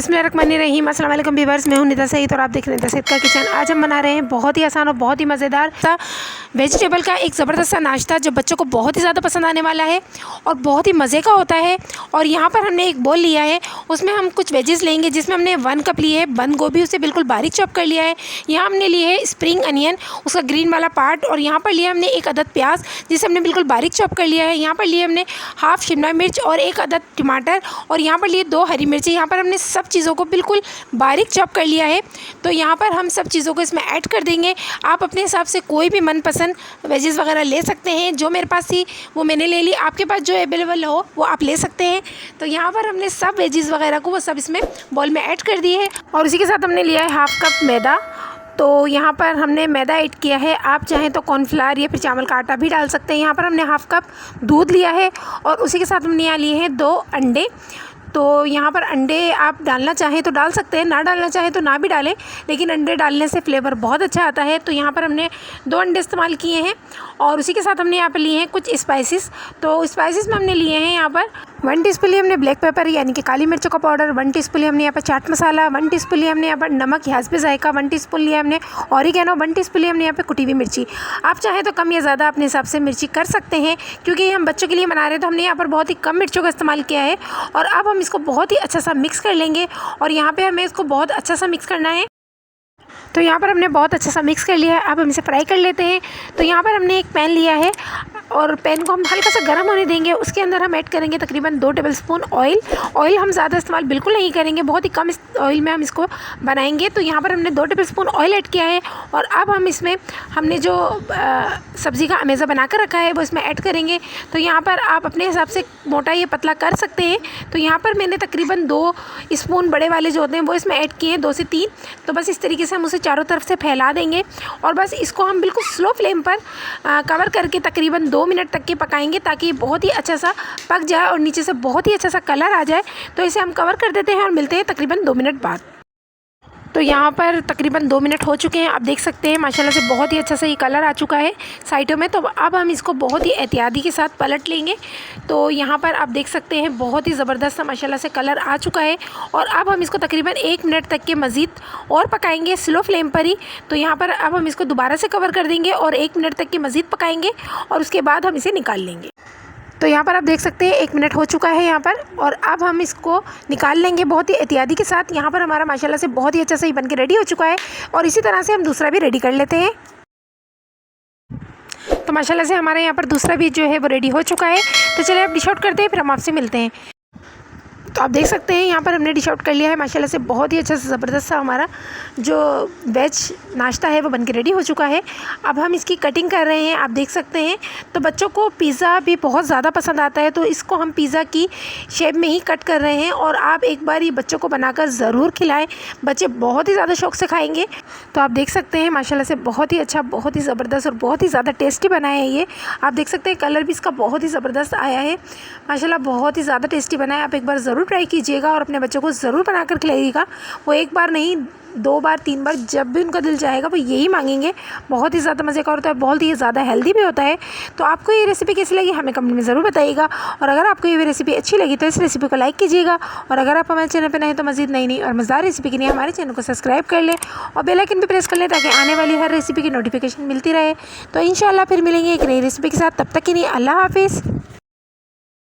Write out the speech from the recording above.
बिस्मिल्लाहिर्रहमानिर्रहीम। अस्सलाम वालेकुम व्यूअर्स, मैं हूं निदा सईद और आप देख रहे हैं निदा सईद का किचन। आज हम बना रहे हैं बहुत ही आसान और बहुत ही मज़ेदार सा वेजिटेबल का एक ज़बरदस्त सा नाश्ता जो बच्चों को बहुत ही ज़्यादा पसंद आने वाला है और बहुत ही मज़े का होता है। और यहाँ पर हमने एक बोल लिया है, उसमें हम कुछ वेजेस लेंगे जिसमें हमने 1 कप लिए है बंद गोभी, उसे बिल्कुल बारीक चॉप कर लिया है। यहाँ हमने लिए है स्प्रिंग अनियन, उसका ग्रीन वाला पार्ट, और यहाँ पर लिया हमने 1 अदद प्याज जिसे हमने बिल्कुल बारीक चॉप कर लिया है। यहाँ पर लिए हमने हाफ़ शिमला मिर्च और 1 अदद टमाटर, और यहाँ पर लिए 2 हरी मिर्ची। यहाँ पर हमने सब चीज़ों को बिल्कुल बारीक चॉप कर लिया है। तो यहाँ पर हम सब चीज़ों को इसमें ऐड कर देंगे। आप अपने हिसाब से कोई भी मनपसंद वेजेस वगैरह ले सकते हैं। जो मेरे पास थी वो मैंने ले ली, आपके पास जो अवेलेबल हो वो आप ले सकते हैं। तो यहाँ पर हमने सब वेजेस वगैरह को वो सब इसमें बॉल में ऐड कर दिए है, और उसी के साथ हमने लिया है 1/2 कप मैदा। तो यहाँ पर हमने मैदा ऐड किया है, आप चाहें तो कॉर्नफ्लावर या फिर चावल का आटा भी डाल सकते हैं। यहाँ पर हमने 1/2 कप दूध लिया है, और उसी के साथ हमने यहाँ लिए हैं 2 अंडे। तो यहाँ पर अंडे आप डालना चाहें तो डाल सकते हैं, ना डालना चाहें तो ना भी डालें, लेकिन अंडे डालने से फ्लेवर बहुत अच्छा आता है। तो यहाँ पर हमने 2 अंडे इस्तेमाल किए हैं, और उसी के साथ हमने यहाँ पर लिए हैं कुछ स्पाइसेस। तो स्पाइसेस में हमने लिए हैं यहाँ पर 1 टीस्पून लिए हमने ब्लैक पेपर यानी कि काली मिर्चों का पाउडर, 1 टीस्पून लिए हमने यहाँ पर चाट मसाला, 1 टीस्पून लिए हमने यहाँ पर नमक हस्बे जायका, 1 टीस्पून लिया हमने ऑरिगेनो, 1 टीस्पून लिए हमने यहाँ पे कुटी हुई मिर्ची। आप चाहें तो कम या ज़्यादा अपने हिसाब से मिर्ची कर सकते हैं, क्योंकि हम बच्चों के लिए बना रहे हैं तो हमने यहाँ पर बहुत ही कम मिर्चों का इस्तेमाल किया है। और अब हम इसको बहुत ही अच्छा सा मिक्स कर लेंगे, और यहाँ पर हमें इसको बहुत अच्छा सा मिक्स करना है। तो यहाँ पर हमने बहुत अच्छा सा मिक्स कर लिया है, अब हम इसे फ्राई कर लेते हैं। तो यहाँ पर हमने एक पैन लिया है, और पैन को हम हल्का सा गर्म होने देंगे। उसके अंदर हम ऐड करेंगे तकरीबन 2 टेबलस्पून ऑयल। ऑयल हम ज़्यादा इस्तेमाल बिल्कुल नहीं करेंगे, बहुत ही कम इस ऑयल में हम इसको बनाएंगे। तो यहाँ पर हमने 2 टेबलस्पून ऑयल ऐड किया है, और अब हम इसमें हमने जो सब्ज़ी का अमेज़ा बना कर रखा है वो इसमें ऐड करेंगे। तो यहाँ पर आप अपने हिसाब से मोटा या पतला कर सकते हैं। तो यहाँ पर मैंने तकरीबन 2 स्पून बड़े वाले जो होते हैं वो इसमें ऐड किए हैं, 2 से 3। तो बस इस तरीके से हम उसे चारों तरफ से फैला देंगे, और बस इसको हम बिल्कुल स्लो फ्लेम पर कवर करके तकरीबन 2 मिनट तक के पकाएंगे, ताकि बहुत ही अच्छा सा पक जाए और नीचे से बहुत ही अच्छा सा कलर आ जाए। तो इसे हम कवर कर देते हैं और मिलते हैं तकरीबन 2 मिनट बाद। तो यहाँ पर तकरीबन 2 मिनट हो चुके हैं, आप देख सकते हैं माशाल्लाह से बहुत ही अच्छा सा ये कलर आ चुका है साइडों में। तो अब हम इसको बहुत ही एहतियाती के साथ पलट लेंगे। तो यहाँ पर आप देख सकते हैं बहुत ही ज़बरदस्त सा माशाल्लाह से कलर आ चुका है, और अब हम इसको तकरीबन 1 मिनट तक के मज़ीद और पकाएंगे स्लो फ्लेम पर ही। तो यहाँ पर अब हम इसको दोबारा से कवर कर देंगे और 1 मिनट तक के मज़ीद पकाएंगे, और उसके बाद हम इसे निकाल लेंगे। तो यहाँ पर आप देख सकते हैं 1 मिनट हो चुका है यहाँ पर, और अब हम इसको निकाल लेंगे बहुत ही एहतियाती के साथ। यहाँ पर हमारा माशाल्लाह से बहुत ही अच्छा से बन के रेडी हो चुका है, और इसी तरह से हम दूसरा भी रेडी कर लेते हैं। तो माशाल्लाह से हमारे यहाँ पर दूसरा भी जो है वो रेडी हो चुका है। तो चलिए अब डिश आउट करते हैं, फिर हम आपसे मिलते हैं। तो आप देख सकते हैं यहाँ पर हमने डिश आउट कर लिया है माशाल्लाह से, बहुत ही अच्छा से ज़बरदस्त सा हमारा जो वेज नाश्ता है वो बनके रेडी हो चुका है। अब हम इसकी कटिंग कर रहे हैं, आप देख सकते हैं। तो बच्चों को पिज़्ज़ा भी बहुत ज़्यादा पसंद आता है, तो इसको हम पिज़्ज़ा की शेप में ही कट कर रहे हैं। और आप एक बार ये बच्चों को बनाकर ज़रूर खिलाएँ, बच्चे बहुत ही ज़्यादा शौक़ से खाएँगे। तो आप देख सकते हैं माशाल्लाह से बहुत ही अच्छा, बहुत ही ज़बरदस्त और बहुत ही ज़्यादा टेस्टी बना है ये। आप देख सकते हैं कलर भी इसका बहुत ही ज़बरदस्त आया है माशाल्लाह, बहुत ही ज़्यादा टेस्टी बना है। आप एक बार ज़रूर ट्राई कीजिएगा और अपने बच्चों को ज़रूर बनाकर खिलाइएगा। वो एक बार नहीं, 2 बार 3 बार जब भी उनका दिल चाहेगा वो यही मांगेंगे। बहुत ही ज़्यादा मज़े का होता है, बहुत ही ज़्यादा हेल्दी भी होता है। तो आपको ये रेसिपी कैसी लगी हमें कमेंट में ज़रूर बताइएगा, और अगर आपको ये रेसिपी अच्छी लगी तो इस रेसिपी को लाइक कीजिएगा, और अगर आप हमारे चैनल पर नए तो मज़ीद नई और मज़ेदार रेसिपी के लिए हमारे चैनल को सब्सक्राइब कर लें और बेल आइकन भी प्रेस कर लें, ताकि आने वाली हर रेसिपी की नोटिफिकेशन मिलती रहे। तो इंशाल्लाह फिर मिलेंगे एक नई रेसिपी के साथ, तब तक के लिए अल्लाह हाफिज़।